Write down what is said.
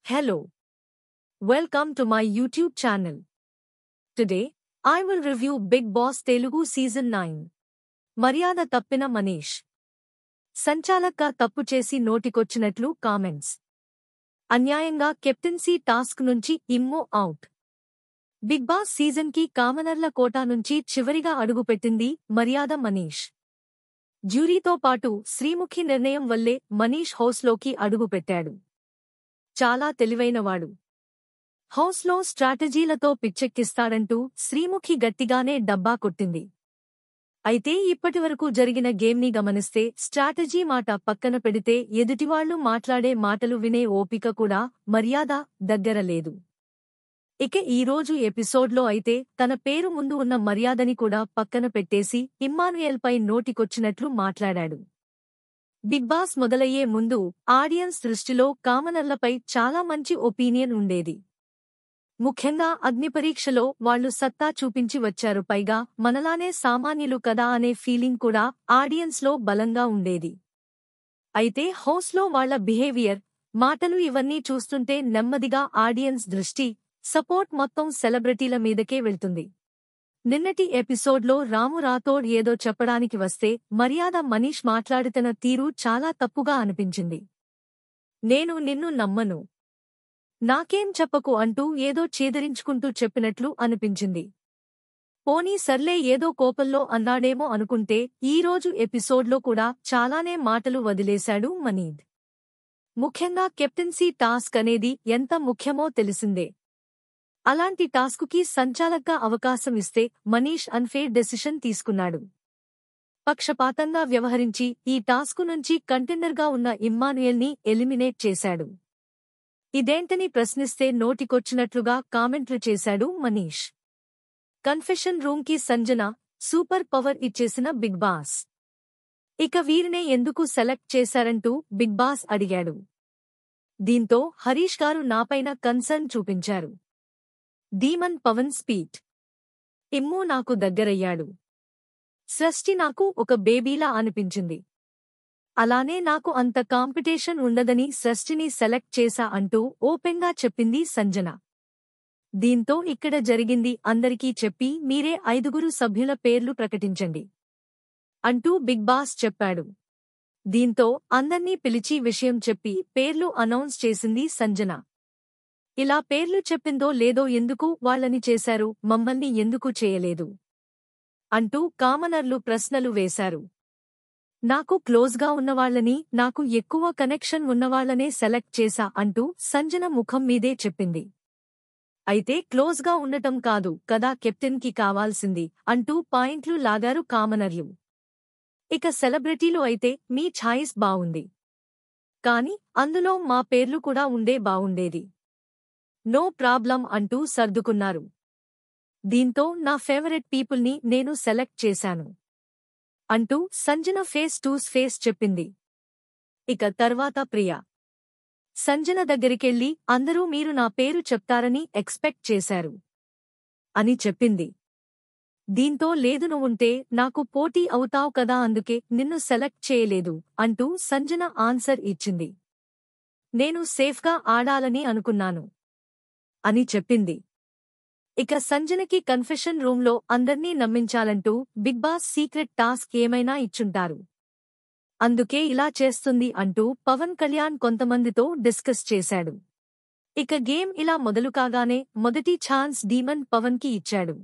Hello. Welcome to my YouTube channel. Today, I will review Bigg Boss Telugu Season 9. Maryada Tappina Manish. సంచాలక తప్పు చేసి నోటికొచ్చినట్లు comments. అన్యాయంగా captaincy task నుంచి ఇమ్మో out. Big boss సీజన్కి కామనర్ల quota నుంచి చివరిగా అడుగుపెట్టింది మర్యాద మనీష్. జ్యూరీతో పాటు శ్రీముఖి నిర్ణయం వల్లే మనీష్ హౌస్లోకి అడుగుపెట్టాడు. చాలా తెలివైనవాడు. హౌస్లో స్ట్రాటజీలతో పిచ్చెక్కిస్తాడంటూ శ్రీముఖి గట్టిగానే డబ్బా కొట్టింది. అయితే ఇప్పటివరకు జరిగిన గేమ్ని గమనిస్తే స్ట్రాటజీ మాట పక్కన పెడితే ఎదుటివాళ్లు మాట్లాడే మాటలు వినే ఓపిక కూడా మర్యాద దగ్గర లేదు. ఇక ఈరోజు ఎపిసోడ్లో అయితే తన పేరు ముందు ఉన్న మర్యాదని కూడా పక్కన పెట్టేసి ఇమ్మానుయేల్పై నోటికొచ్చినట్లు మాట్లాడాడు. బిగ్ బాస్ మొదలయ్యే ముందు ఆడియన్స్ దృష్టిలో కామనర్లపై చాలా మంచి ఒపీనియన్ ఉండేది. ముఖ్యంగా అగ్నిపరీక్షలో వాళ్లు సత్తా చూపించి వచ్చారు, పైగా మనలానే సామాన్యులు కదా అనే ఫీలింగ్ కూడా ఆడియన్స్లో బలంగా ఉండేది. అయితే హౌస్లో వాళ్ల బిహేవియర్, మాటలు ఇవన్నీ చూస్తుంటే నెమ్మదిగా ఆడియన్స్ దృష్టి, సపోర్ట్ మొత్తం సెలబ్రిటీల మీదకే వెళ్తుంది. నిన్నటి ఎపిసోడ్లో రాము రాథోడ్ ఏదో చెప్పడానికి వస్తే మర్యాద మనీష్ మాట్లాడుతున్న తీరు చాలా తప్పుగా అనిపించింది. నేను నిన్ను నమ్మను, నాకేం చెప్పకు అంటూ ఏదో చేదరించుకుంటూ చెప్పినట్లు అనిపించింది. పోనీ సర్లే ఏదో కోపంలో అన్నాడేమో అనుకుంటే ఈరోజు ఎపిసోడ్లో కూడా చాలానే మాటలు వదిలేశాడు మనీద్. ముఖ్యంగా కెప్టెన్సీ టాస్క్ అనేది ఎంత ముఖ్యమో తెలిసిందే. అలాంటి టాస్కుకి సంచాలక్గా అవకాశం ఇస్తే మనీష్ అన్ఫేర్ డెసిషన్ తీసుకున్నాడు. పక్షపాతంగా వ్యవహరించి ఈ టాస్కు నుంచి కంటెండర్గా ఉన్న ఇమ్మానుయేల్ని ఎలిమినేట్ చేశాడు. ఇదేంటని ప్రశ్నిస్తే నోటికొచ్చినట్లుగా కామెంట్లు చేశాడు మనీష్. కన్ఫెషన్ రూమ్కి సంజన సూపర్ పవర్ ఇచ్చేసిన బిగ్ బాస్. ఇక వీరినే ఎందుకు సెలెక్ట్ చేశారంటూ బిగ్ బాస్ అడిగాడు. దీంతో హరీష్ గారు నాపైన కన్సర్న్ చూపించారు. డీమన్ పవన్ స్పీట్. ఇమ్ము నాకు దగ్గరయ్యాడు. సృష్టి నాకు ఒక బేబీలా అనిపించింది. అలానే నాకు అంత కాంపిటీషన్ ఉండదని సృష్టిని సెలెక్ట్ చేశా అంటూ ఓపెన్గా చెప్పింది సంజన. దీంతో ఇక్కడ జరిగింది అందరికీ చెప్పి మీరే 5 సభ్యుల పేర్లు ప్రకటించండి అంటూ బిగ్ బాస్ చెప్పాడు. దీంతో అందర్నీ పిలిచి విషయం చెప్పి పేర్లు అనౌన్స్ చేసింది సంజన. ఇలా పేర్లు చెప్పిందో లేదో ఎందుకు వాళ్లని చేశారు, మమ్మల్ని ఎందుకు చేయలేదు అంటూ కామనర్లు ప్రశ్నలు వేశారు. నాకు క్లోజ్గా ఉన్నవాళ్లని, నాకు ఎక్కువ కనెక్షన్ ఉన్నవాళ్లనే సెలెక్ట్ చేశా అంటూ సంజన ముఖం మీదే చెప్పింది. అయితే క్లోజ్గా ఉండటం కాదు కదా కెప్టెన్కి కావాల్సింది అంటూ పాయింట్లు లాగారు కామనర్లు. ఇక సెలబ్రిటీలు అయితే మీ ఛాయిస్ బావుంది, కాని అందులో మా పేర్లు కూడా ఉండే బావుండేది, నో ప్రాబ్లం అంటూ సర్దుకున్నారు. దీంతో నా ఫేవరెట్ పీపుల్ని నేను సెలెక్ట్ చేశాను అంటూ సంజన ఫేస్ టు ఫేస్ చెప్పింది. ఇక తర్వాత ప్రియా. సంజన దగ్గరికెళ్లి అందరూ మీరు నా పేరు చెప్తారని ఎక్స్పెక్ట్ చేశారు అని చెప్పింది. దీంతో లేదు నువ్వుంటే నాకు పోటీ అవుతావు కదా అందుకే నిన్ను సెలెక్ట్ చేయలేదు అంటూ సంజన ఆన్సర్ ఇచ్చింది. నేను సేఫ్గా ఆడాలని అనుకున్నాను అని చెప్పింది. ఇక సంజనకి కన్ఫెషన్ రూంలో అందర్నీ నమ్మించాలంటూ బిగ్ బాస్ సీక్రెట్ టాస్క్ ఏమైనా ఇచ్చుంటారు, అందుకే ఇలా చేస్తుంది అంటూ పవన్ కళ్యాణ్ కొంతమందితో డిస్కస్ చేశాడు. ఇక గేమ్ ఇలా మొదలు కాగానే మొదటి ఛాన్స్ డీమన్ పవన్కి ఇచ్చాడు.